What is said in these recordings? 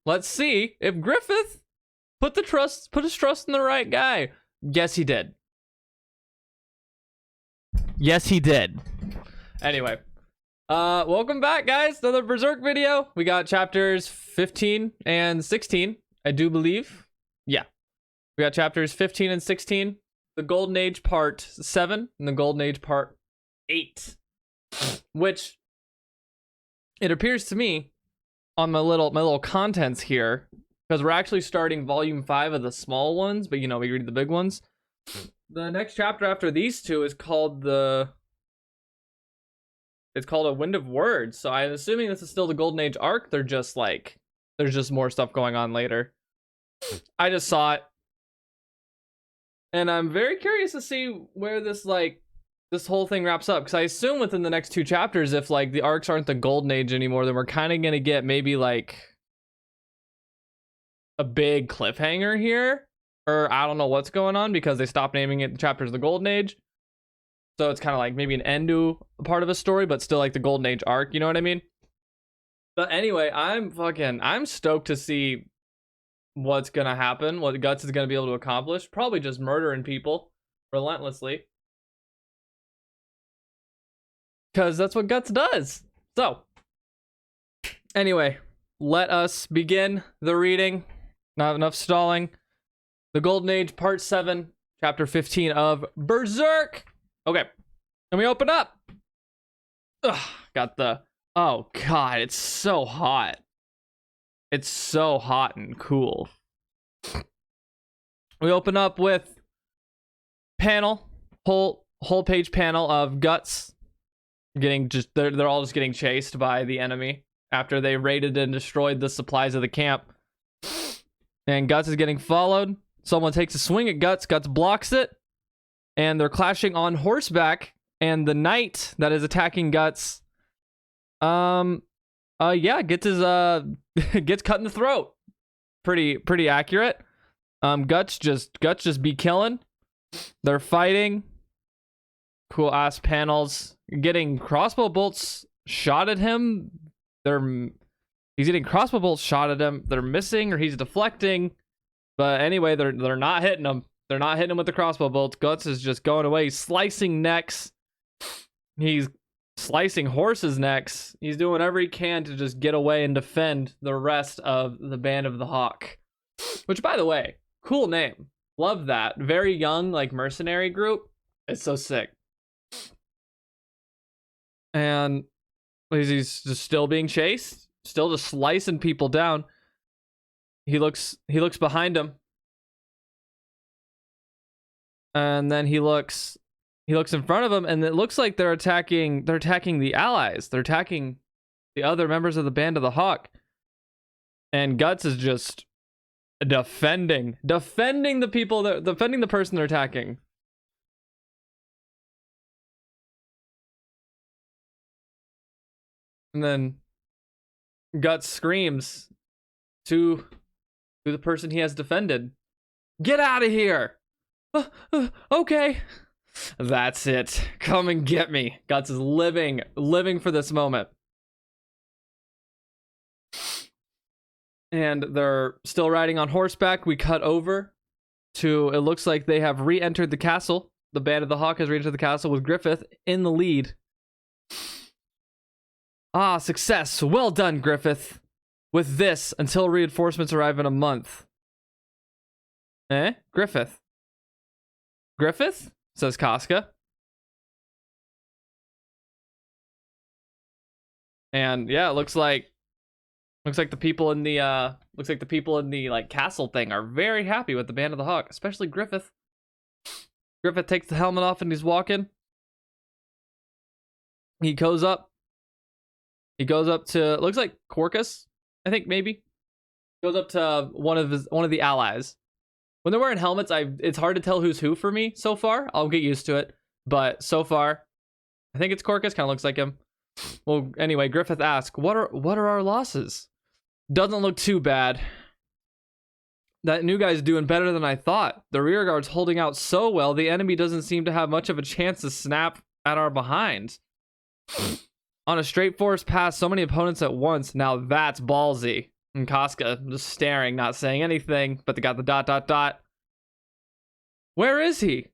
let's see if Griffith put his trust in the right guy. Yes, he did. Yes, he did. Anyway, welcome back, guys. Another Berserk video. We got chapters 15 and 16, I do believe. Yeah, we got chapters 15 and 16. The Golden Age Part 7 and the Golden Age Part 8, which it appears to me on my little contents here, because we're actually starting volume 5 of the small ones, but you know, we read the big ones. The next chapter after these two is called it's called A Wind of Words. So I'm assuming this is still the Golden Age arc. They're just like, there's just more stuff going on later. I just saw it, and I'm very curious to see where this whole thing wraps up, because I assume within the next 2 chapters, if like the arcs aren't the Golden Age anymore, then we're kind of gonna get maybe like a big cliffhanger here, or I don't know what's going on, because they stopped naming it the chapters of the Golden Age. So it's kind of like maybe an end to a part of a story, but still like the Golden Age arc, you know what I mean? But anyway, I'm stoked to see what's gonna happen, what Guts is gonna be able to accomplish. Probably just murdering people relentlessly, because that's what Guts does. So anyway, let us begin the reading. Not enough stalling. The Golden Age Part 7, Chapter 15 of Berserk. Okay, and we open up. Ugh, got the... Oh, God, it's so hot. It's so hot and cool. We open up with whole page panel of Guts getting they're all just getting chased by the enemy after they raided and destroyed the supplies of the camp. And Guts is getting followed. Someone takes a swing at Guts. Guts blocks it. And they're clashing on horseback. And the knight that is attacking Guts, gets cut in the throat. Pretty accurate. Guts just be killing. They're fighting. Cool ass panels. Getting crossbow bolts shot at him. He's getting crossbow bolts shot at him. They're missing, or he's deflecting. But anyway, they're not hitting him. They're not hitting him with the crossbow bolts. Guts is just going away. He's slicing necks. He's slicing horses' necks. He's doing whatever he can to just get away and defend the rest of the Band of the Hawk. Which, by the way, cool name. Love that. Very young, like, mercenary group. It's so sick. And he's just still being chased. Still just slicing people down. He looks behind him. And then he looks in front of him, and it looks like they're attacking the allies. They're attacking the other members of the Band of the Hawk. And Guts is just defending the people, defending the person they're attacking. And then Guts screams to the person he has defended, "Get out of here!" Okay. That's it. Come and get me. Guts is living for this moment. And they're still riding on horseback. We cut over to, it looks like they have re-entered the castle. The Band of the Hawk has re-entered the castle with Griffith in the lead. Ah, success. Well done, Griffith. With this, until reinforcements arrive in a month. Griffith? Griffith? Says Casca. And yeah, it looks like the people in the like castle thing are very happy with the Band of the Hawk, especially Griffith. Griffith takes the helmet off and he's walking. He goes up to, looks like Corcus, I think, maybe. Goes up to one of the allies. When they're wearing helmets, it's hard to tell who's who for me so far. I'll get used to it, but so far, I think it's Corcus. Kind of looks like him. Well, anyway, Griffith asks, "What are our losses?" Doesn't look too bad. That new guy's doing better than I thought. The rear guard's holding out so well, the enemy doesn't seem to have much of a chance to snap at our behind. On a straight force pass, so many opponents at once. Now that's ballsy. And Casca just staring, not saying anything, but they got the ... Where is he?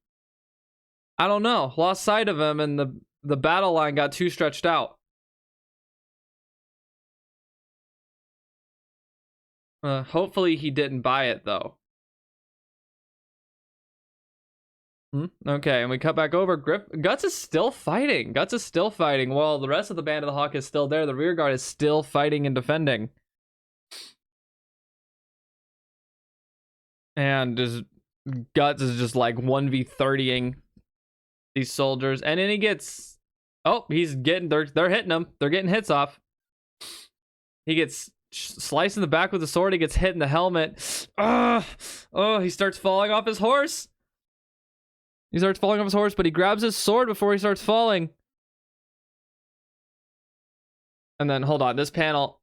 I don't know. Lost sight of him, and the battle line got too stretched out. Hopefully he didn't buy it, though. Okay, and we cut back over. Guts is still fighting. Guts is still fighting. While the rest of the Band of the Hawk is still there, the rear guard is still fighting and defending. And just Guts is just like 1v30ing these soldiers. And then he gets... Oh, he's getting... They're hitting him. They're getting hits off. He gets sliced in the back with the sword. He gets hit in the helmet. Oh, he starts falling off his horse. He starts falling off his horse, but he grabs his sword before he starts falling. And then, hold on, this panel...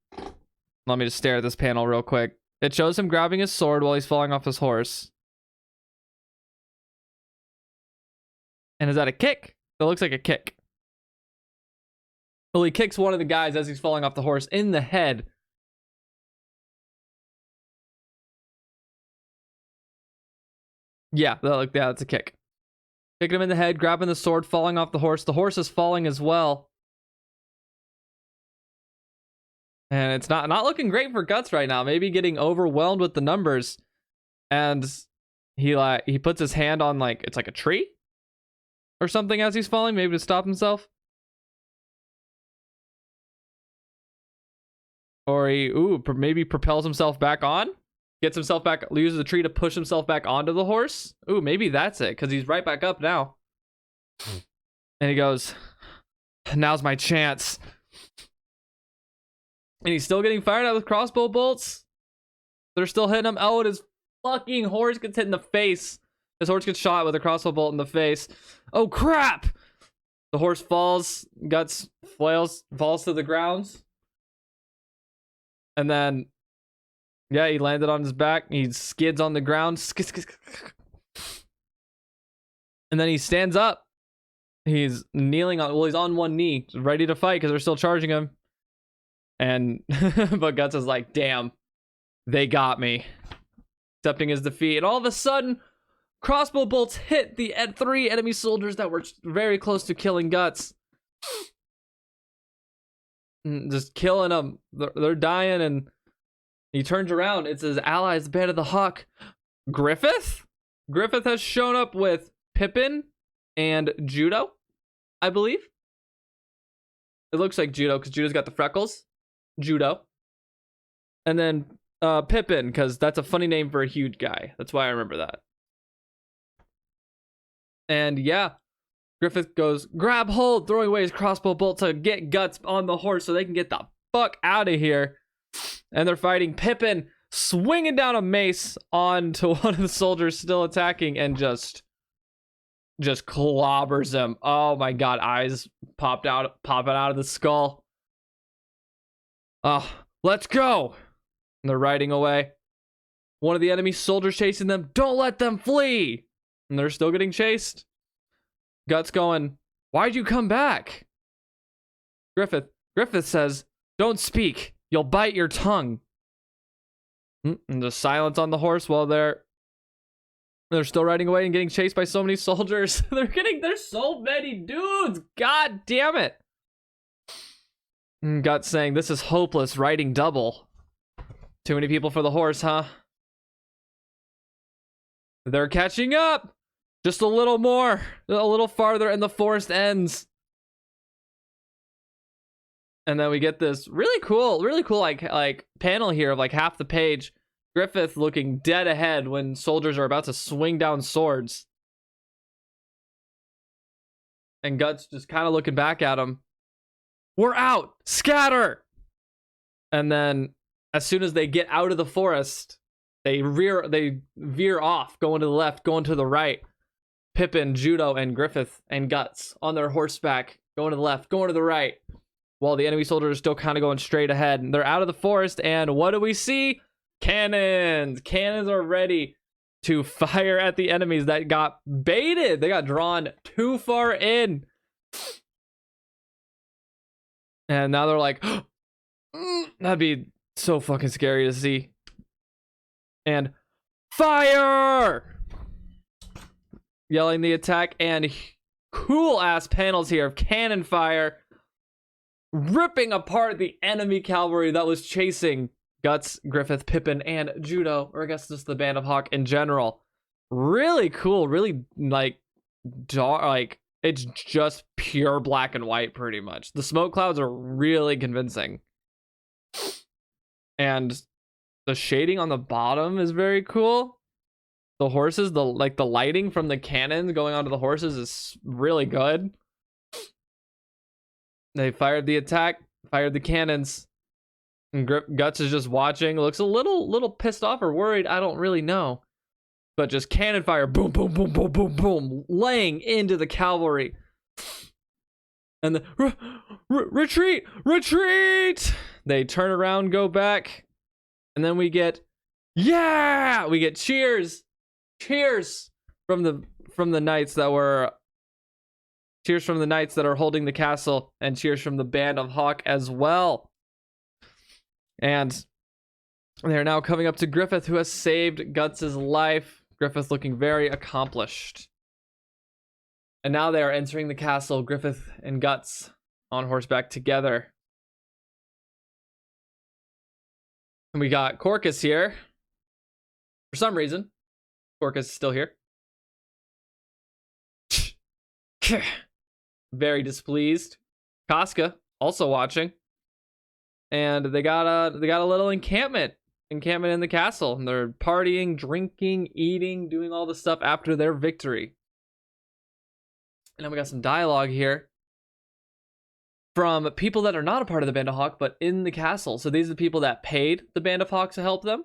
Let me just stare at this panel real quick. It shows him grabbing his sword while he's falling off his horse. And is that a kick? That looks like a kick. Well, he kicks one of the guys as he's falling off the horse in the head. Yeah, that's a kick. Kicking him in the head, grabbing the sword, falling off the horse. The horse is falling as well. And it's not looking great for Guts right now. Maybe getting overwhelmed with the numbers. And he puts his hand on it's like a tree or something as he's falling, maybe to stop himself. Or he maybe propels himself back on. Gets himself back, uses the tree to push himself back onto the horse. Ooh, maybe that's it, because he's right back up now. And he goes, now's my chance. And he's still getting fired at with crossbow bolts. They're still hitting him. Oh, and his fucking horse gets hit in the face. His horse gets shot with a crossbow bolt in the face. Oh, crap! The horse falls. Guts falls to the ground. And then... yeah, he landed on his back. He skids on the ground. And then he stands up. He's kneeling on... well, he's on one knee, ready to fight because they're still charging him. And... but Guts is like, damn. They got me. Accepting his defeat. And all of a sudden, crossbow bolts hit the 3 enemy soldiers that were very close to killing Guts. Just killing them. They're dying, and... he turns around. It's his allies, the Band of the Hawk. Griffith? Griffith has shown up with Pippin and Judo, I believe. It looks like Judo, because Judo's got the freckles. Judo. And then Pippin, because that's a funny name for a huge guy. That's why I remember that. And yeah, Griffith goes, grab hold, throwing away his crossbow bolt to get Guts on the horse so they can get the fuck out of here. And they're fighting. Pippin swinging down a mace onto one of the soldiers still attacking and just clobbers him. Oh my god, eyes popping out of the skull. Let's go. And they're riding away. One of the enemy soldiers chasing them. Don't let them flee. And they're still getting chased. Guts going, why'd you come back? Griffith says, don't speak. You'll bite your tongue. And just silence on the horse while they're still riding away and getting chased by so many soldiers. There's so many dudes. God damn it. And Guts saying, this is hopeless, riding double. Too many people for the horse, huh? They're catching up. Just a little more. A little farther and the forest ends. And then we get this really cool like panel here of like half the page. Griffith looking dead ahead when soldiers are about to swing down swords. And Guts just kind of looking back at him. We're out! Scatter! And then as soon as they get out of the forest, they veer off, going to the left, going to the right. Pippin, Judo, and Griffith and Guts on their horseback, going to the left, going to the right. While the enemy soldiers are still kind of going straight ahead. And they're out of the forest, and what do we see? Cannons! Cannons are ready to fire at the enemies that got baited. They got drawn too far in. And now they're like, that'd be So fucking scary to see. And fire! Yelling the attack, and cool ass panels here of cannon fire ripping apart the enemy cavalry that was chasing Guts, Griffith, Pippin, and Judo, or I guess just the Band of Hawk in general. Really cool, really like dark, like it's just pure black and white pretty much. The smoke clouds are really convincing. And the shading on the bottom is very cool. The horses, the lighting from the cannons going onto the horses is really good. They fired the attack, fired the cannons. And Guts is just watching. Looks a little pissed off or worried. I don't really know. But just cannon fire, boom, boom, boom, boom, boom, boom, laying into the cavalry. And the retreat, retreat. They turn around, go back, and then we get cheers, cheers from the knights that were. Cheers from the knights that are holding the castle, and cheers from the Band of Hawk as well. And they're now coming up to Griffith, who has saved Guts' life. Griffith looking very accomplished. And now they are entering the castle, Griffith and Guts on horseback together. And we got Corcus here. For some reason, Corcus is still here. Very displeased. Casca also watching. And they got a little encampment in the castle, and they're partying, drinking, eating, doing all the stuff after their victory. And then we got some dialogue here from people that are not a part of the Band of Hawk, but in the castle. So these are the people that paid the Band of Hawk to help them.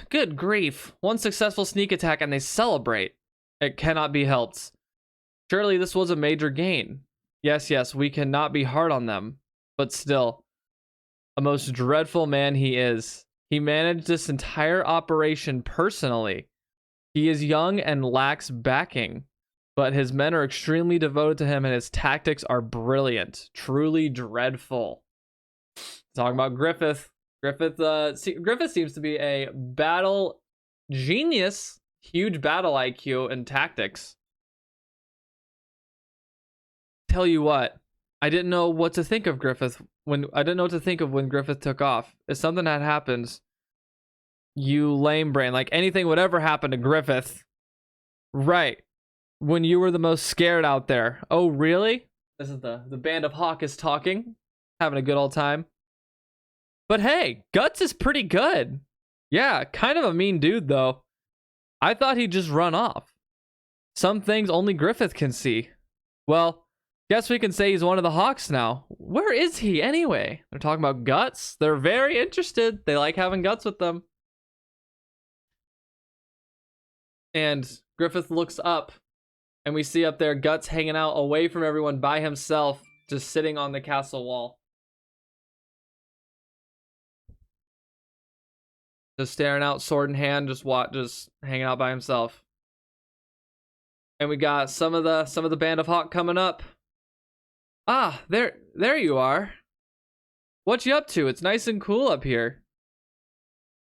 Good grief. One successful sneak attack and they celebrate. It cannot be helped. Surely this was a major gain. Yes, we cannot be hard on them. But still, a most dreadful man he is. He managed this entire operation personally. He is young and lacks backing, but his men are extremely devoted to him and his tactics are brilliant. Truly dreadful. Talking about Griffith. Griffith seems to be a battle genius. Huge battle IQ and tactics. Tell you what, I didn't know what to think of Griffith when Griffith took off. If something had happened, you lame brain, like anything would ever happen to Griffith. Right. When you were the most scared out there. Oh, really? This is the Band of Hawk is talking, having a good old time. But hey, Guts is pretty good. Yeah, kind of a mean dude though. I thought he'd just run off. Some things only Griffith can see. Well, guess we can say he's one of the Hawks now. Where is he anyway? They're talking about Guts. They're very interested. They like having Guts with them. And Griffith looks up, and we see up there Guts hanging out away from everyone by himself, just sitting on the castle wall. Just staring out, sword in hand, just hanging out by himself. And we got some of the Band of Hawk coming up. Ah, there you are. What you up to? It's nice and cool up here.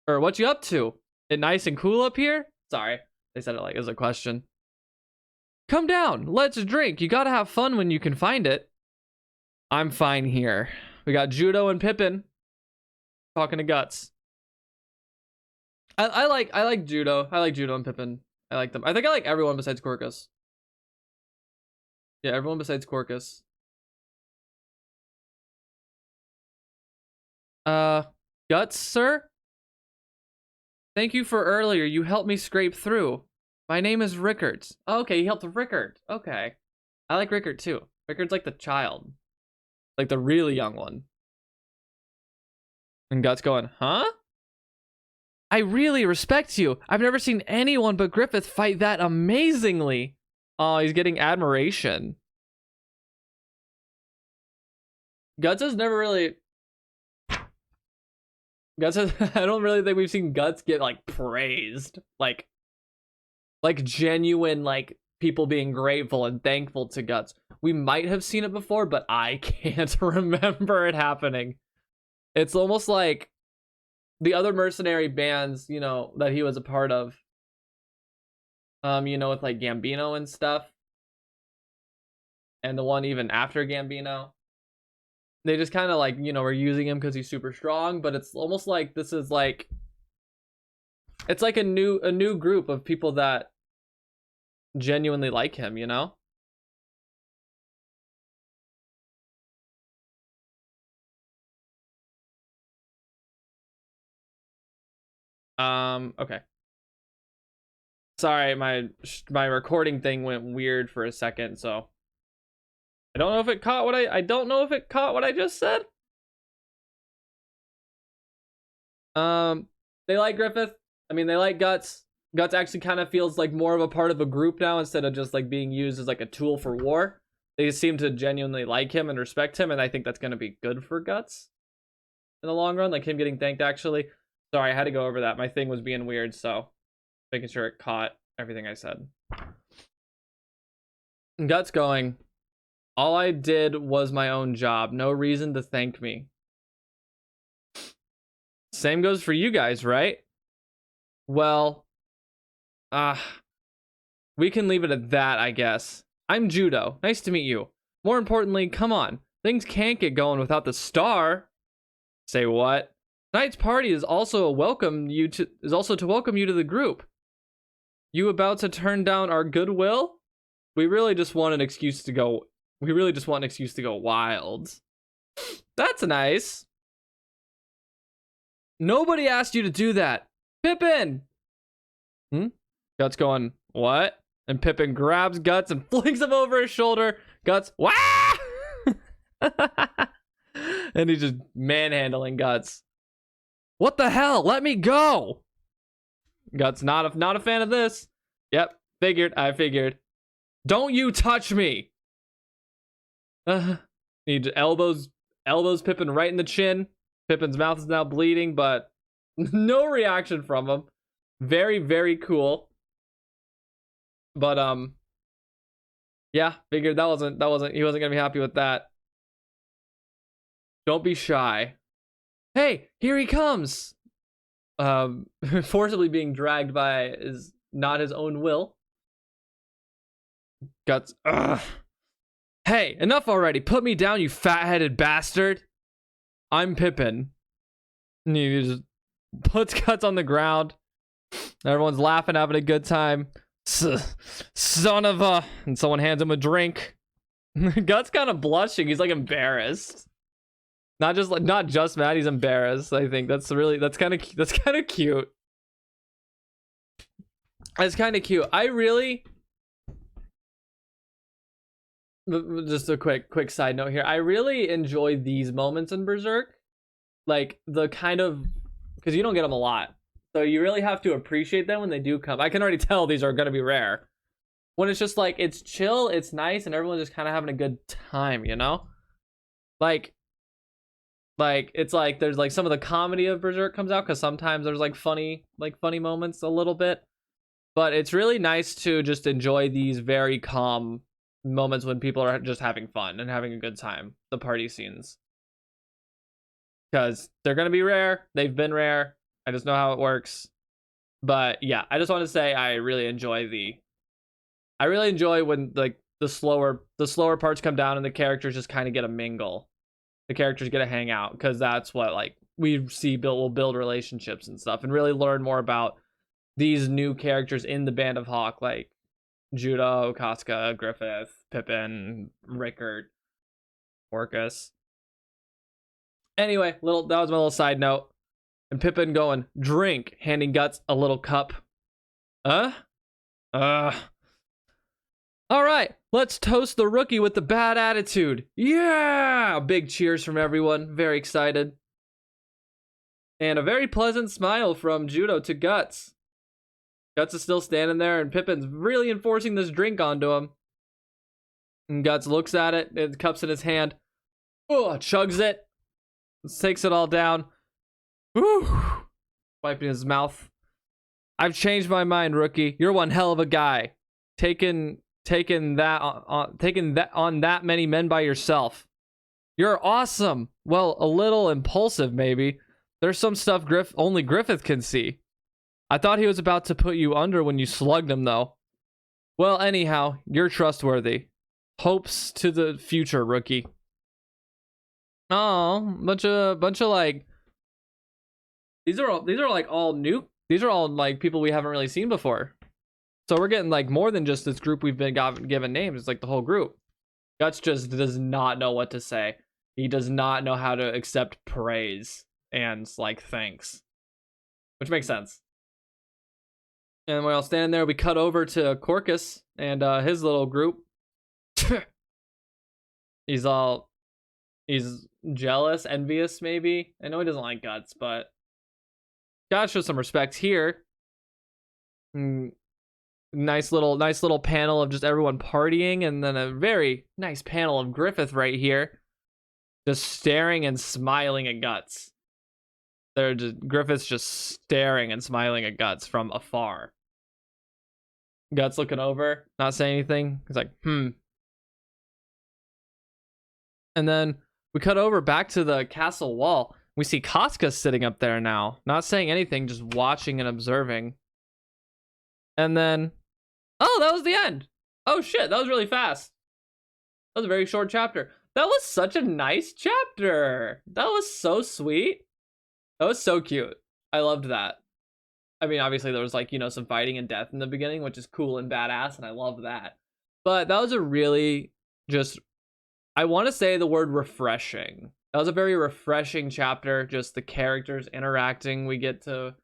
Or what you up to? It nice and cool up here? Sorry, they said it like as a question. Come down, let's drink. You gotta have fun when you can find it. I'm fine here. We got Judo and Pippin talking to Guts. I like Judo. I like Judo and Pippin. I like them. I think I like everyone besides Corcus. Yeah, everyone besides Corcus. Guts, sir? Thank you for earlier. You helped me scrape through. My name is Rickard. Oh, okay, you helped Rickard. Okay. I like Rickard too. Rickard's like the child. Like the really young one. And Guts going, huh? I really respect you. I've never seen anyone but Griffith fight that amazingly. Oh, he's getting admiration. Guts has never really... Guts has... I don't really think we've seen Guts get, like, praised. Like genuine, like, people being grateful and thankful to Guts. We might have seen it before, but I can't remember it happening. It's almost like the other mercenary bands, you know, that he was a part of. You know, with like Gambino and stuff. And the one even after Gambino. They just kind of like, you know, are using him because he's super strong, but it's almost like this is like, it's like a new group of people that genuinely like him, you know? Okay. Sorry, my recording thing went weird for a second, so I don't know if it caught what I don't know if it caught what I just said. They like Griffith. I mean, they like Guts. Guts actually kind of feels like more of a part of a group now instead of just like being used as like a tool for war. They seem to genuinely like him and respect him, and I think that's going to be good for Guts in the long run, like him getting thanked actually. Sorry, I had to go over that. My thing was being weird, so making sure it caught everything I said. Guts going, all I did was my own job. No reason to thank me. Same goes for you guys, right? Well, we can leave it at that, I guess. I'm Judo. Nice to meet you. More importantly, come on. Things can't get going without the star. Say what? Tonight's party is also to welcome you to the group. You about to turn down our goodwill? We really just want an excuse to go wild. That's nice. Nobody asked you to do that. Pippin! Guts going, what? And Pippin grabs Guts and flings him over his shoulder. Guts, wah! And he's just manhandling Guts. What the hell? Let me go! Guts not a fan of this. Yep, I figured. Don't you touch me! He elbows Pippin right in the chin. Pippin's mouth is now bleeding, but no reaction from him. Very, very cool. But yeah, figured he wasn't gonna be happy with that. Don't be shy. Hey, here he comes. Forcibly being dragged by is not his own will. Guts. Ugh. Hey, enough already. Put me down, you fat-headed bastard. I'm Pippin. And he just puts Guts on the ground. Everyone's laughing, having a good time. Son of a... And someone hands him a drink. Guts kind of blushing. He's like embarrassed. Not just mad. He's embarrassed. I think that's kind of cute. That's kind of cute. I really... Just a quick side note here. I really enjoy these moments in Berserk. Like the kind of... Because you don't get them a lot. So you really have to appreciate them when they do come. I can already tell these are going to be rare. When it's just like, it's chill, it's nice, and everyone's just kind of having a good time, you know? Like it's like there's like some of the comedy of Berserk comes out because sometimes there's like funny moments a little bit. But it's really nice to just enjoy these very calm moments when people are just having fun and having a good time. The party scenes. Because they're going to be rare. They've been rare. I just know how it works. But yeah, I just want to say I really enjoy when like the slower parts come down and the characters just kind of get a mingle. The characters get to hang out because that's what like we see will build relationships and stuff and really learn more about these new characters in the Band of Hawk, like Judo, Casca, Griffith, Pippin, Rickard, Orcus. Anyway, that was my little side note. And Pippin going, drink, handing Guts a little cup. All right, let's toast the rookie with the bad attitude. Yeah! Big cheers from everyone. Very excited. And a very pleasant smile from Judo to Guts. Guts is still standing there, and Pippin's really enforcing this drink onto him. And Guts looks at it, and cups in his hand. Oh, chugs it. Takes it all down. Whew. Wiping his mouth. I've changed my mind, rookie. You're one hell of a guy. Taking that on that many men by yourself. You're awesome. Well, a little impulsive, maybe. There's some stuff only Griffith can see. I thought he was about to put you under when you slugged him, though. Well, anyhow, you're trustworthy. Hopes to the future, rookie. Oh, bunch of like. These are like all new. These are all like people we haven't really seen before. So we're getting like more than just this group we've been given names. It's like the whole group. Guts just does not know what to say. He does not know how to accept praise and like thanks, which makes sense. And while standing there, we cut over to Corcus and his little group. He's jealous, envious, maybe. I know he doesn't like Guts, but gotta show some respect here. Nice little panel of just everyone partying, and then a very nice panel of Griffith right here, just staring and smiling at Guts. Griffith's just staring and smiling at Guts from afar. Guts looking over, not saying anything. He's like, And then we cut over back to the castle wall. We see Casca sitting up there now, not saying anything, just watching and observing. And then, oh, that was the end. Oh shit, that was really fast. That was a very short chapter. That was such a nice chapter. That was so sweet. That was so cute. I loved that. I mean, obviously there was like, some fighting and death in the beginning, which is cool and badass, and I love that. But that was a really I want to say the word refreshing. That was a very refreshing chapter. Just the characters interacting. We got a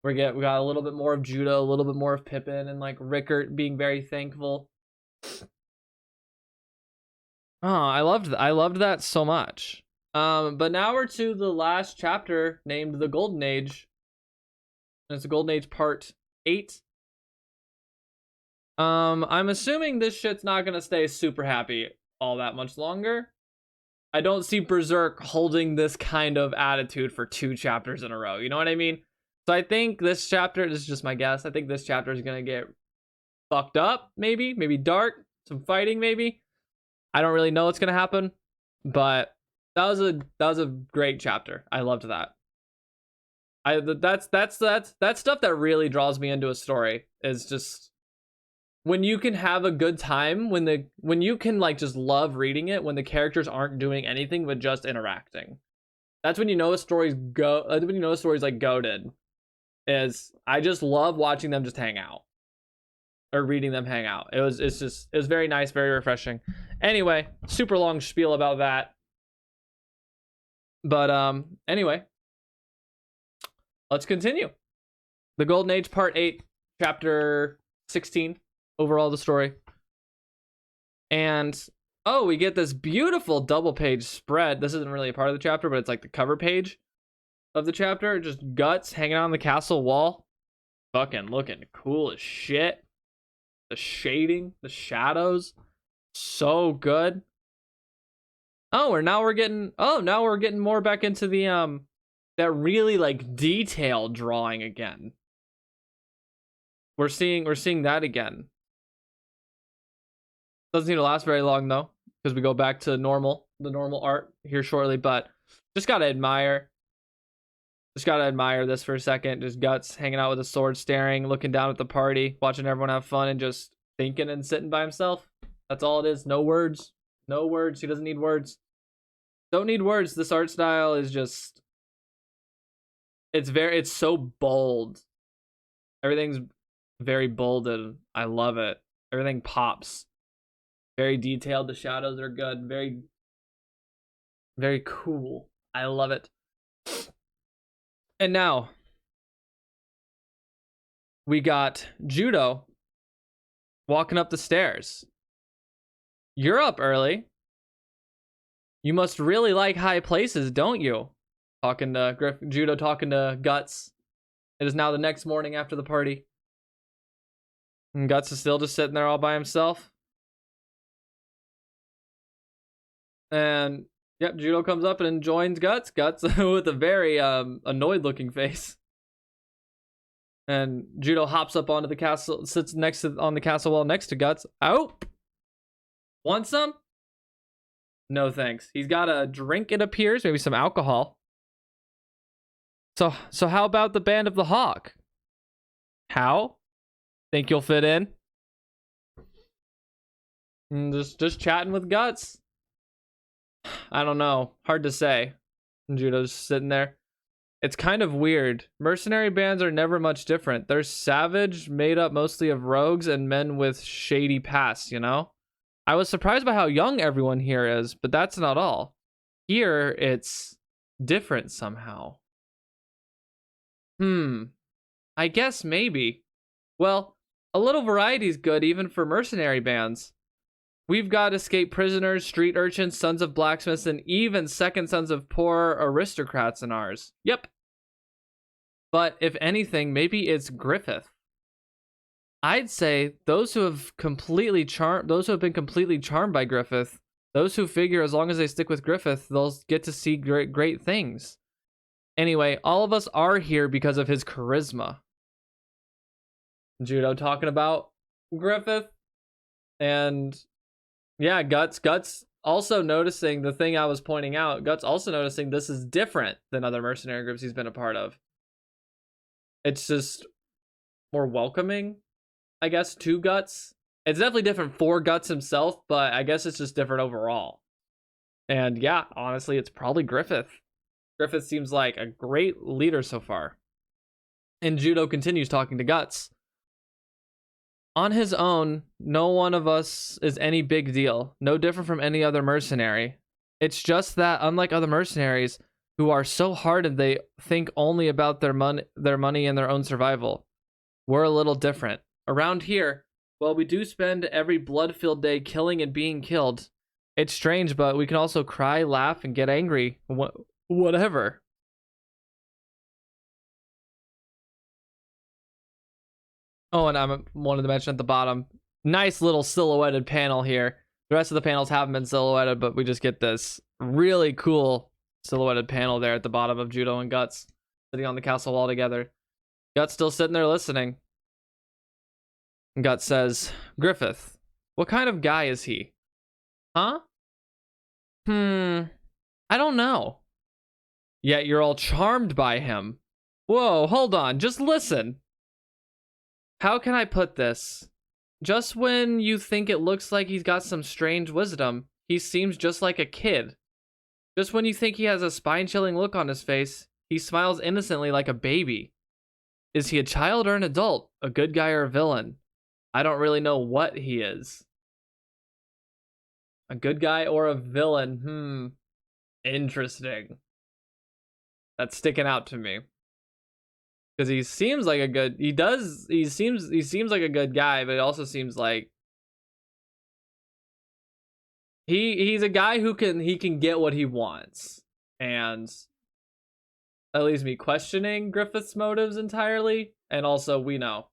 little bit more of Judah, a little bit more of Pippin, and like Rickert being very thankful. Oh, I loved that so much. But now we're to the last chapter named The Golden Age. And it's the Golden Age Part 8. I'm assuming this shit's not gonna stay super happy all that much longer. I don't see Berserk holding this kind of attitude for 2 chapters in a row. You know what I mean? So I think this chapter, this is just my guess, I think this chapter is gonna get fucked up, maybe dark, some fighting, maybe. I don't really know what's gonna happen, but that was a great chapter. I loved that. That's stuff that really draws me into a story, is just when you can have a good time, when you can like just love reading it, when the characters aren't doing anything but just interacting. That's when you know a story's like goated. Is I just love watching them just hang out. Or reading them hang out. It was very nice, very refreshing. Anyway, super long spiel about that. But anyway, let's continue. The Golden Age Part 8, Chapter 16, overall the story. And we get this beautiful double page spread. This isn't really a part of the chapter, but it's like the cover page of the chapter. Just Guts hanging out on the castle wall. Fucking looking cool as shit. The shading, the shadows, so good. Now we're getting more back into the that really like detailed drawing again. We're seeing that again. Doesn't need to last very long though, because we go back to the normal art here shortly, but just gotta admire this for a second. Just Guts hanging out with a sword, staring, looking down at the party, watching everyone have fun, and just thinking and sitting by himself. That's all it is. No words. He doesn't need words. Don't need words. This art style is just, it's so bold. Everything's very bolded. I love it. Everything pops. Very detailed. The shadows are good. Very, very cool. I love it. And now we got Judo walking up the stairs. You're up early. You must really like high places, don't you? Judo talking to Guts. It is now the next morning after the party. And Guts is still just sitting there all by himself. And yep, Judo comes up and joins Guts. Guts with a very annoyed looking face. And Judo hops up onto the castle, sits on the castle wall next to Guts. Oh! Want some? No thanks. He's got a drink, it appears, maybe some alcohol. So how about the Band of the Hawk? How? Think you'll fit in? Just chatting with Guts. I don't know. Hard to say. Judo's sitting there. It's kind of weird. Mercenary bands are never much different. They're savage, made up mostly of rogues and men with shady pasts, you know? I was surprised by how young everyone here is, but that's not all. Here, it's different somehow. I guess maybe. Well, a little variety is good even for mercenary bands. We've got escaped prisoners, street urchins, sons of blacksmiths, and even second sons of poor aristocrats in ours. Yep. But if anything, maybe it's Griffith. I'd say those who have been completely charmed by Griffith, those who figure as long as they stick with Griffith, they'll get to see great things. Anyway, all of us are here because of his charisma. Judo talking about Griffith. And yeah, Guts also noticing the thing I was pointing out. Guts also noticing this is different than other mercenary groups he's been a part of. It's just more welcoming, I guess, to Guts. It's definitely different for Guts himself, but I guess it's just different overall. And yeah, honestly, it's probably Griffith. Griffith seems like a great leader so far. And Judo continues talking to Guts. On his own, no one of us is any big deal, no different from any other mercenary. It's just that, unlike other mercenaries, who are so hardened they think only about their money and their own survival, we're a little different. Around here, well, we do spend every blood-filled day killing and being killed. It's strange, but we can also cry, laugh, and get angry. Whatever. Oh, and I wanted to mention at the bottom, nice little silhouetted panel here. The rest of the panels haven't been silhouetted, but we just get this really cool silhouetted panel there at the bottom of Judo and Guts sitting on the castle wall together. Guts still sitting there listening. And Guts says, Griffith, what kind of guy is he? Huh? I don't know. Yet you're all charmed by him. Whoa, hold on, just listen. How can I put this? Just when you think it looks like he's got some strange wisdom, he seems just like a kid. Just when you think he has a spine-chilling look on his face, he smiles innocently like a baby. Is he a child or an adult? A good guy or a villain? I don't really know what he is. A good guy or a villain? Interesting. That's sticking out to me. Because he seems like a good, he seems like a good guy, but it also seems like he's a guy who can get what he wants. And that leaves me questioning Griffith's motives entirely. And also, we know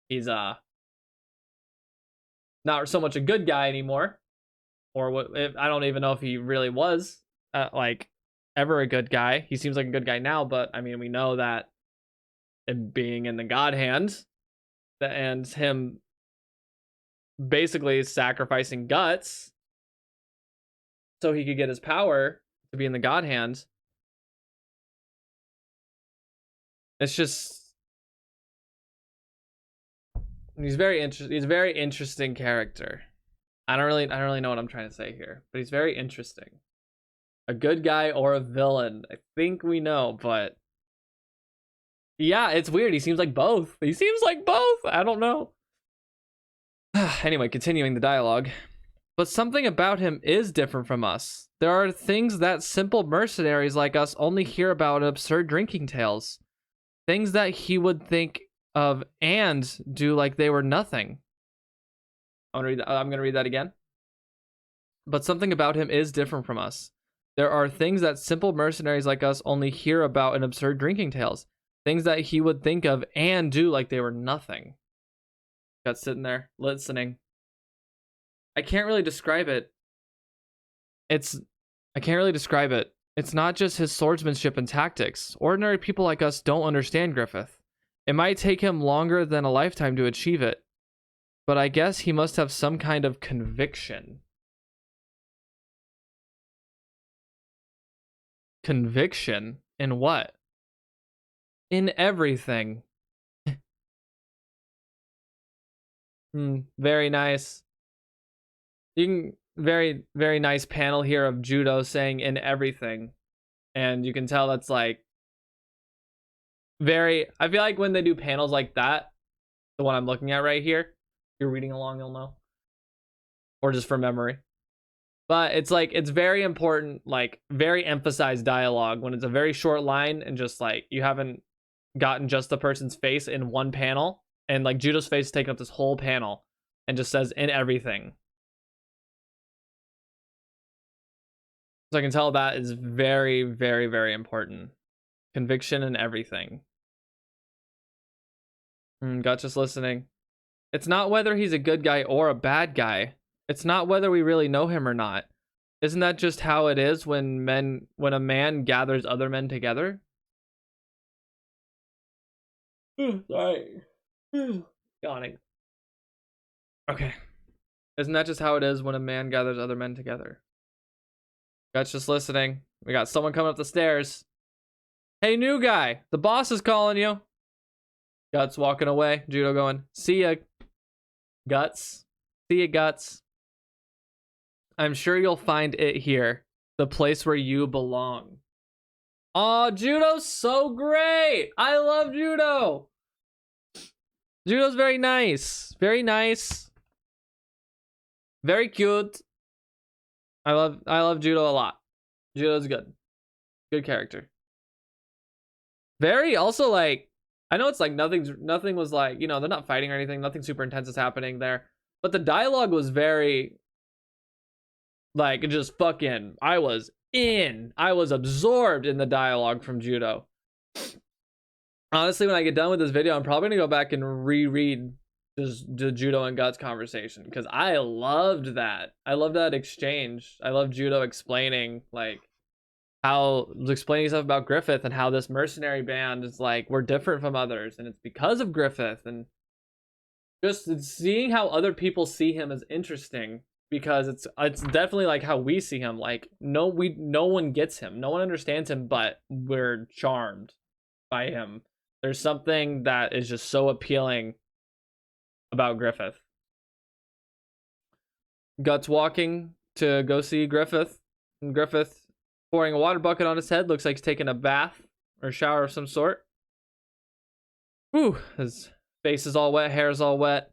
he's not so much a good guy anymore, or what? I don't even know if he really was like ever a good guy. He seems like a good guy now, but I mean, we know that him being in the God Hand and him basically sacrificing Guts so he could get his power to be in the God Hand. It's just he's very interesting character. I don't really know what I'm trying to say here, but he's very interesting. A good guy or a villain? I think we know, but yeah, it's weird. He seems like both. I don't know. Anyway, continuing the dialogue. But something about him is different from us. There are things that simple mercenaries like us only hear about in absurd drinking tales. Things that he would think of and do like they were nothing. I'm gonna read that again. But something about him is different from us. There are things that simple mercenaries like us only hear about in absurd drinking tales. Things that he would think of and do like they were nothing. Got sitting there, listening. I can't really describe it. It's not just his swordsmanship and tactics. Ordinary people like us don't understand Griffith. It might take him longer than a lifetime to achieve it. But I guess he must have some kind of conviction. conviction in what? In everything. Very nice. You can very nice panel here of Judo saying in everything. And you can tell that's like very, I feel like when they do panels like that, the one I'm looking at right here, if you're reading along, you'll know. Or just for memory. But it's like, it's very important, like very emphasized dialogue when it's a very short line and just like you haven't gotten just the person's face in one panel. And like Judo's face is taking up this whole panel and just says in everything. So I can tell that is very, very important. Conviction in everything. Got just listening. It's not whether he's a good guy or a bad guy. It's not whether we really know him or not. Isn't that just how it is when a man gathers other men together? Sorry. Yawning. Okay. Isn't that just how it is when a man gathers other men together? Guts just listening. We got someone coming up the stairs. Hey, new guy. The boss is calling you. Guts walking away. Judo going, see ya, Guts. See ya, Guts. I'm sure you'll find it here. The place where you belong. Aw, Judo's so great. I love Judo. Judo's very nice. Very nice. Very cute. I love Judo a lot. Judo's good. Good character. Very also like, I know it's like nothing was like, you know, they're not fighting or anything. Nothing super intense is happening there. But the dialogue was very like just fucking, I was absorbed in the dialogue from Judo. Honestly, when I get done with this video, I'm probably gonna go back and reread the Judo and Guts conversation because I loved that. I love that exchange. I love Judo explaining like how explaining stuff about Griffith and how this mercenary band is like we're different from others and it's because of Griffith, and just seeing how other people see him is interesting because it's definitely like how we see him. Like no one gets him, no one understands him, but we're charmed by him. There's something that is just so appealing about Griffith. Guts walking to go see Griffith, and Griffith pouring a water bucket on his head. Looks like he's taking a bath or a shower of some sort. Whew, his face is all wet, hair is all wet.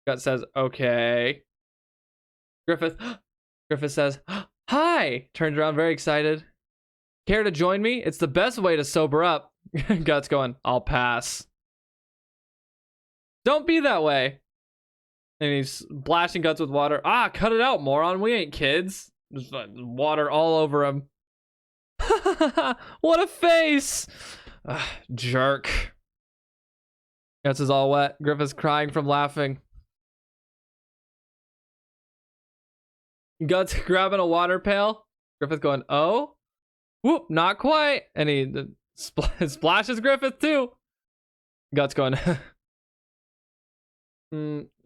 Guts says, okay. Griffith says, hi. Turns around very excited. Care to join me? It's the best way to sober up. Guts going, I'll pass. Don't be that way. And he's splashing Guts with water. Ah, cut it out, moron. We ain't kids. Just water all over him. What a face. Jerk. Guts is all wet. Griffith's crying from laughing. Guts grabbing a water pail. Griffith going, oh? Whoop, not quite. And he splashes Griffith too. Guts going,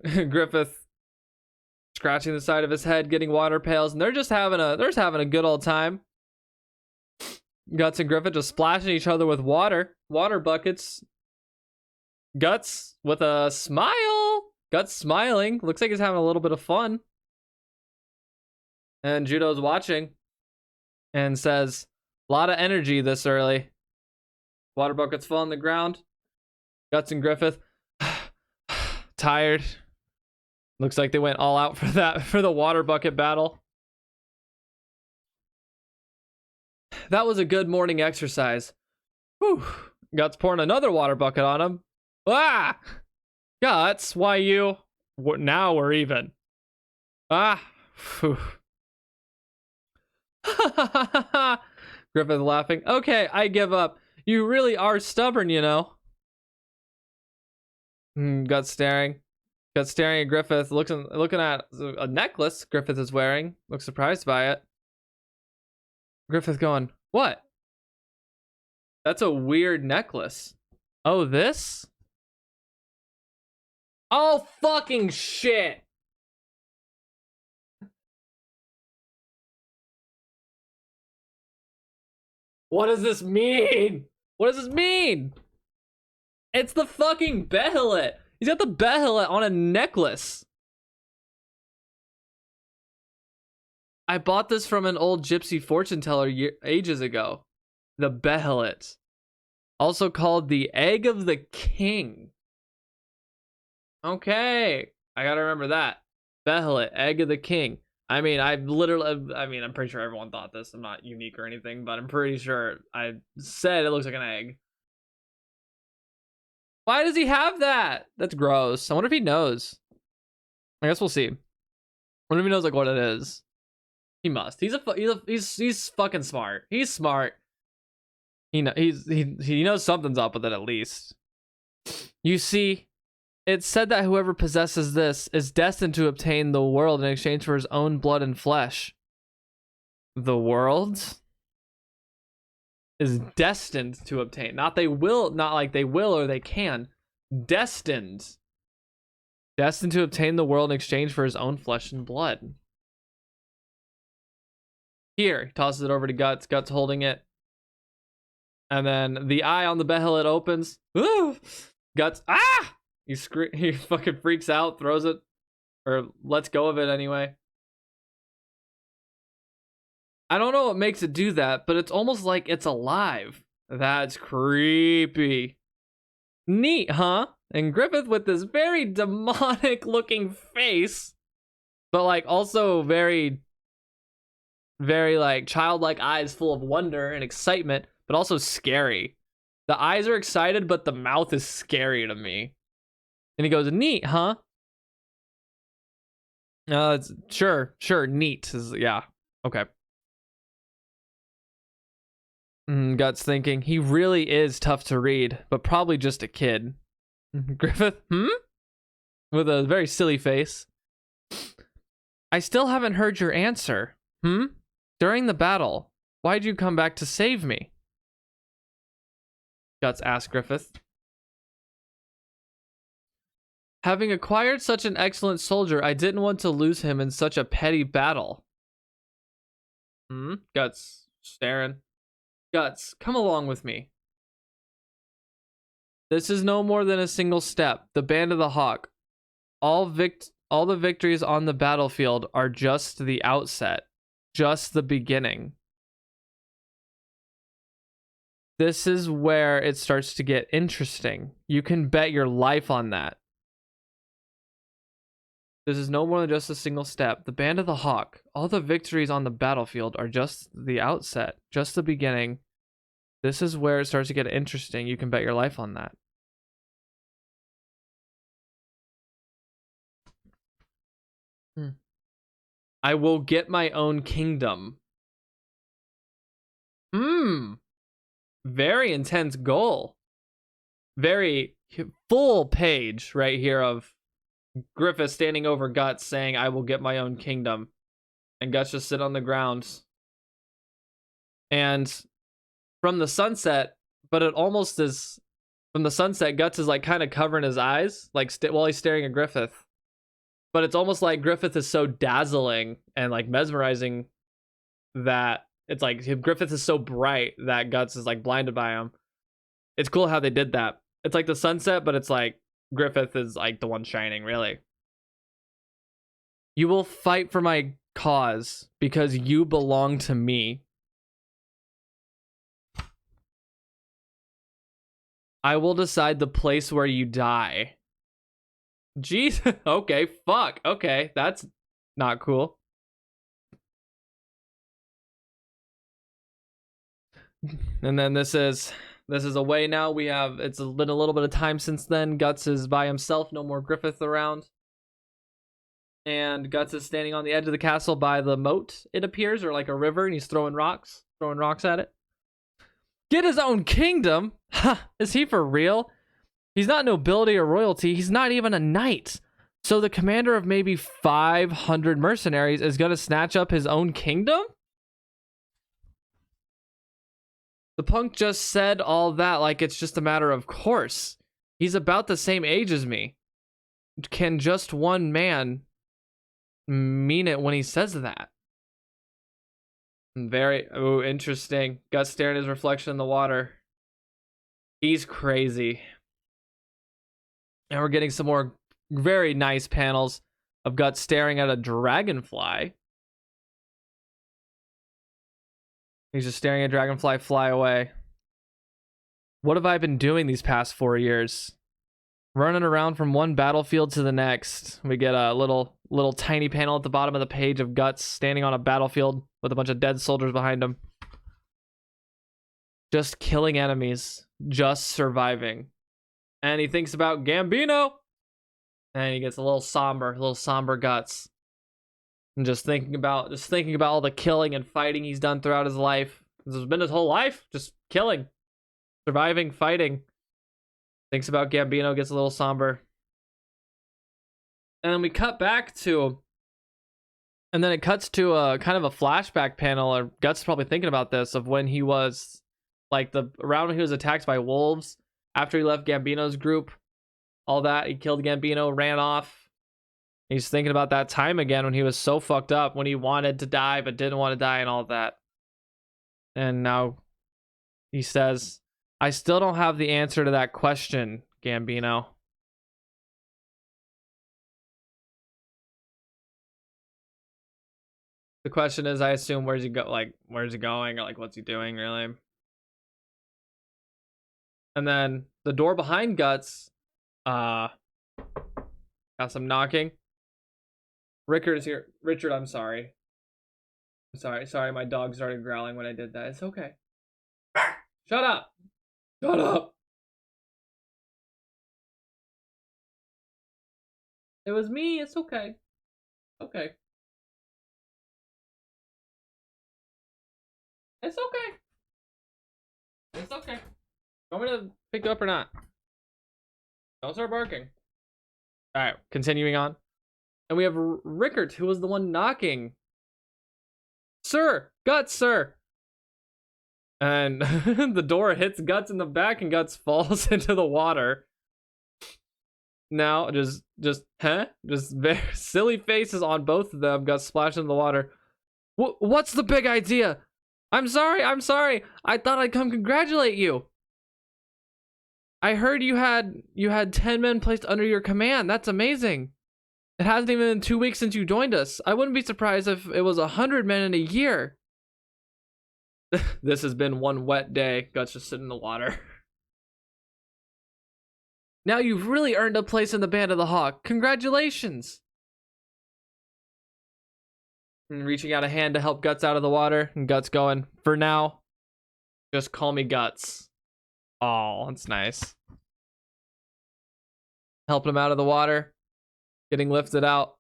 Griffith scratching the side of his head, getting water pails, and they're just having a good old time. Guts and Griffith just splashing each other with water buckets. Guts with a smile. Guts smiling. Looks like he's having a little bit of fun. And Judo's watching and says, a lot of energy this early. Water buckets fall on the ground. Guts and Griffith tired. Looks like they went all out for the water bucket battle. That was a good morning exercise. Whew. Guts pouring another water bucket on him. Ah! Guts, why you? Now we're even. Ah! Phew. Griffith laughing. Okay, I give up. You really are stubborn, you know. Guts staring at Griffith, looking at a necklace Griffith is wearing. Looks surprised by it. Griffith going, what? That's a weird necklace. Oh, this? Oh, fucking shit. What does this mean? What does this mean? It's the fucking Behelit. He's got the Behelit on a necklace. I bought this from an old gypsy fortune teller ages ago. The Behelit. Also called the Egg of the King. Okay. I gotta remember that. Behelit, Egg of the King. I mean, I'm pretty sure everyone thought this. I'm not unique or anything, but I'm pretty sure I said it looks like an egg. Why does he have that? That's gross. I wonder if he knows. I guess we'll see. I wonder if he knows like what it is. He must. He's fucking smart. He's smart. He knows something's up with it at least. You see, it's said that whoever possesses this is destined to obtain the world in exchange for his own blood and flesh. The world is destined to obtain. Not like they will or they can. Destined. Destined to obtain the world in exchange for his own flesh and blood. Here, he tosses it over to Guts. Guts holding it. And then the eye on the Behelit opens. Ooh! Guts, ah! He fucking freaks out, throws it, or lets go of it anyway. I don't know what makes it do that, but it's almost like it's alive. That's creepy. Neat, huh? And Griffith with this very demonic looking face, but like also very, very like childlike eyes full of wonder and excitement, but also scary. The eyes are excited, but the mouth is scary to me. And he goes, neat, huh? It's sure, neat is, yeah, okay. Guts thinking, he really is tough to read, but probably just a kid. Griffith, with a very silly face. I still haven't heard your answer. During the battle, why'd you come back to save me? Guts asked Griffith. Having acquired such an excellent soldier, I didn't want to lose him in such a petty battle. Guts staring. Guts, come along with me. This is no more than a single step. The Band of the Hawk. All the victories on the battlefield are just the outset. Just the beginning. This is where it starts to get interesting. You can bet your life on that. This is no more than just a single step. The Band of the Hawk. All the victories on the battlefield are just the outset. Just the beginning. This is where it starts to get interesting. You can bet your life on that. I will get my own kingdom. Very intense goal. Very full page right here of Griffith standing over Guts saying, I will get my own kingdom. And Guts just sit on the ground. And from the sunset, but it almost is, from the sunset, Guts is like kind of covering his eyes, like while he's staring at Griffith. But it's almost like Griffith is so dazzling and like mesmerizing that it's like Griffith is so bright that Guts is like blinded by him. It's cool how they did that. It's like the sunset, but it's like Griffith is like the one shining, really. You will fight for my cause because you belong to me. I will decide the place where you die. Jeez. Okay, fuck. Okay, that's not cool. And then this is away now. It's been a little bit of time since then. Guts is by himself, no more Griffith around. And Guts is standing on the edge of the castle by the moat, it appears, or like a river, and he's throwing rocks at it. Get his own kingdom? Ha! Is he for real? He's not nobility or royalty. He's not even a knight. So the commander of maybe 500 mercenaries is going to snatch up his own kingdom? The punk just said all that like it's just a matter of course. He's about the same age as me. Can just one man mean it when he says that? Very interesting. Guts staring at his reflection in the water. He's crazy. And we're getting some more very nice panels of Guts staring at a dragonfly. He's just staring at a dragonfly fly away. What have I been doing these past 4 years? Running around from one battlefield to the next. We get a little tiny panel at the bottom of the page of Guts standing on a battlefield with a bunch of dead soldiers behind him. Just killing enemies. Just surviving. And he thinks about Gambino. And he gets a little somber Guts. And just thinking about all the killing and fighting he's done throughout his life. This has been his whole life. Just killing. Surviving, fighting. Thinks about Gambino, gets a little somber. And then we cut back to... And then it cuts to a kind of a flashback panel. Or Guts probably thinking about this, of when he was... Like, around when he was attacked by wolves. After he left Gambino's group. All that. He killed Gambino, ran off. He's thinking about that time again when he was so fucked up. When he wanted to die, but didn't want to die and all that. And now he says... I still don't have the answer to that question, Gambino. The question is, I assume, where's he go? Like, where's he going? Or like, what's he doing, really? And then the door behind Guts, got some knocking. Rickard is here. Richard, I'm sorry. Sorry, my dog started growling when I did that. It's okay. Shut up. Shut up. It was me. It's okay. Okay. It's okay. It's okay. Want me to pick you up or not? Don't start barking. Alright, continuing on. And we have Rickard, who was the one knocking. Sir! Guts, sir! And the door hits Guts in the back and Guts falls into the water. Now, just very silly faces on both of them. Guts splashed in the water. What's the big idea? I'm sorry. I thought I'd come congratulate you. I heard you had 10 men placed under your command. That's amazing. It hasn't even been 2 weeks since you joined us. I wouldn't be surprised if it was 100 men in a year. This has been one wet day. Guts just sitting in the water. Now you've really earned a place in the Band of the Hawk. Congratulations. And reaching out a hand to help Guts out of the water. And Guts going, for now, just call me Guts. Oh, that's nice. Helping him out of the water. Getting lifted out.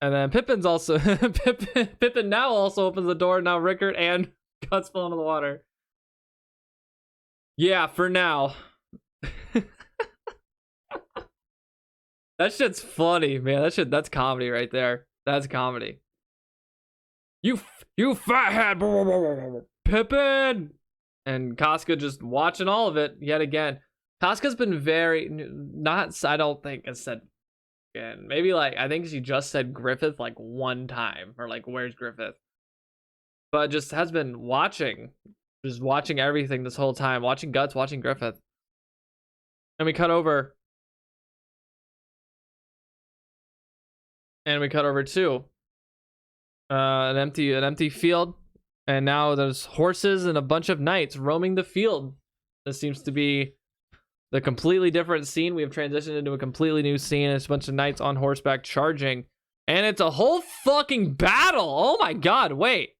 And then Pippin's also... Pippin now also opens the door. Now Rickard and Guts fall into the water. Yeah, for now. That shit's funny, man. That's comedy right there. That's comedy. You fathead, Pippin! And Casca just watching all of it yet again. Casca's been very I don't think has said again. Maybe like I think she just said Griffith like one time, or like where's Griffith? But just has been watching, just watching everything this whole time, watching Guts, watching Griffith. And we cut over. And we cut over to an empty field, and now there's horses and a bunch of knights roaming the field. This seems to be the completely different scene. We have transitioned into a completely new scene. It's a bunch of knights on horseback charging, and it's a whole fucking battle. Oh my god! Wait,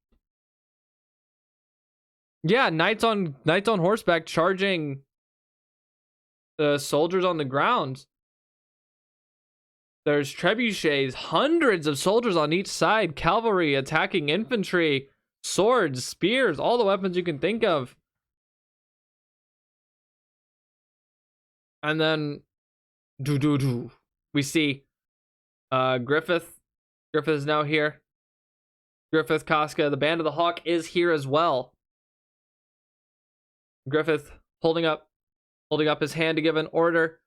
yeah, knights on horseback charging the soldiers on the ground. There's trebuchets, hundreds of soldiers on each side, cavalry attacking infantry, swords, spears, all the weapons you can think of. And then, we see Griffith. Griffith is now here. Griffith, Casca, the Band of the Hawk is here as well. Griffith holding up his hand to give an order,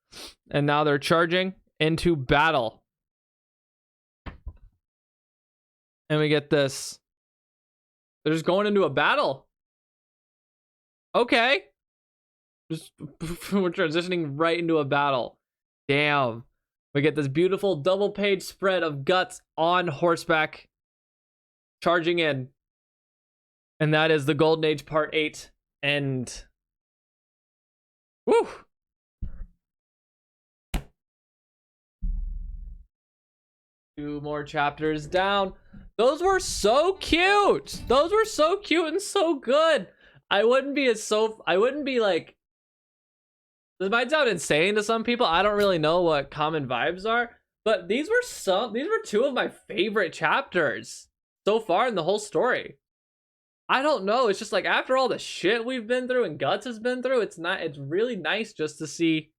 and now they're charging into battle. And we get this. They're just going into a battle. Okay. Just we're transitioning right into a battle. Damn. We get this beautiful double page spread of Guts on horseback charging in. And that is the Golden Age Part 8 end. Woo! Two more chapters down. Those were so cute. Those were so cute and so good. I wouldn't be like, this might sound insane to some people. I don't really know what common vibes are, but these were two of my favorite chapters so far in the whole story. I don't know. It's just like after all the shit we've been through and Guts has been through, it's really nice just to see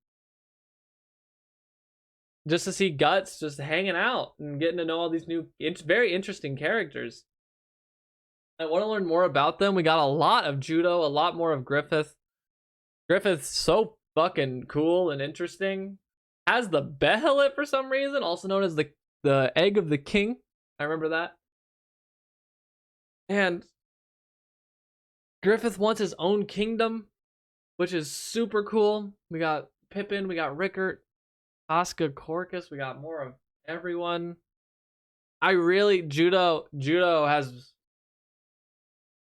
Guts just hanging out and getting to know all these new, very interesting characters. I want to learn more about them. We got a lot of Judo, a lot more of Griffith. Griffith's so fucking cool and interesting. Has the Behelit for some reason, also known as the Egg of the King. I remember that. And Griffith wants his own kingdom, which is super cool. We got Pippin, we got Rickert, Asuka, Corcus, we got more of everyone. Judo has,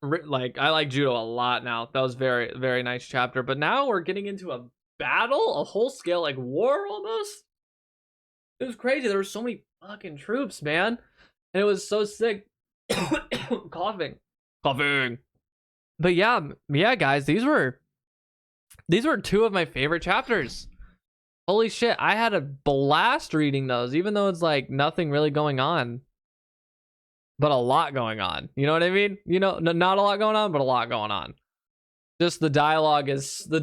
like, I like Judo a lot now. That was very, very nice chapter. But now we're getting into a battle, a whole scale, like, war almost. It was crazy. There were so many fucking troops, man. And it was so sick. Coughing. But yeah, guys, these were two of my favorite chapters. Holy shit, I had a blast reading those, even though it's like nothing really going on, but a lot going on. You know what I mean? You know, not a lot going on, but a lot going on. Just the dialogue is so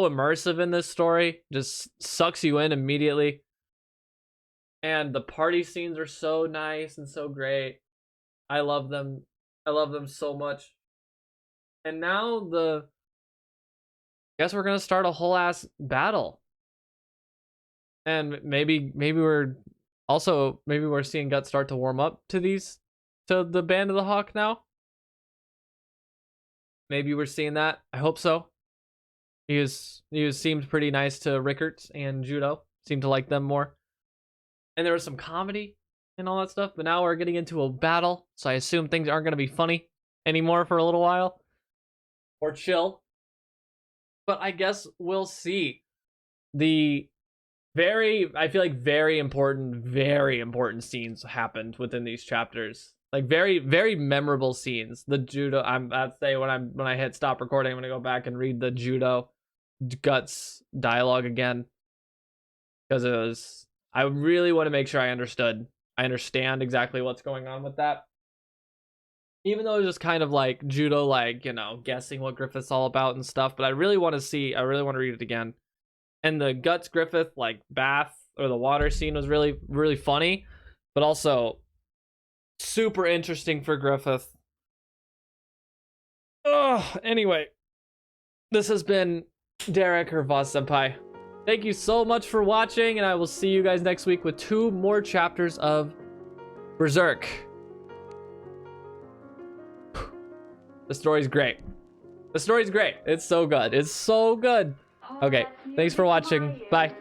immersive in this story, just sucks you in immediately. And the party scenes are so nice and so great. I love them. I love them so much. And now guess we're gonna start a whole ass battle. And maybe we're seeing Guts start to warm up to the Band of the Hawk now. Maybe we're seeing that. I hope so. He seemed pretty nice to Rickert and Judo. Seemed to like them more. And there was some comedy and all that stuff, but now we're getting into a battle, so I assume things aren't gonna be funny anymore for a little while. Or chill. But I guess we'll see. I feel like very important scenes happened within these chapters. Like very, very memorable scenes. The Judo, I'd say when I hit stop recording, I'm gonna go back and read the Judo Guts dialogue again. Because I really want to make sure I understand exactly what's going on with that. Even though it was just kind of like Judo, like, you know, guessing what Griffith's all about and stuff, but I really want to read it again. And the Guts Griffith, like, bath or the water scene was really, really funny, but also super interesting for Griffith. Anyway, this has been Derek or Voss Senpai. Thank you so much for watching, and I will see you guys next week with 2 more chapters of Berserk. The story's great. It's so good. Okay, thanks for watching. Bye.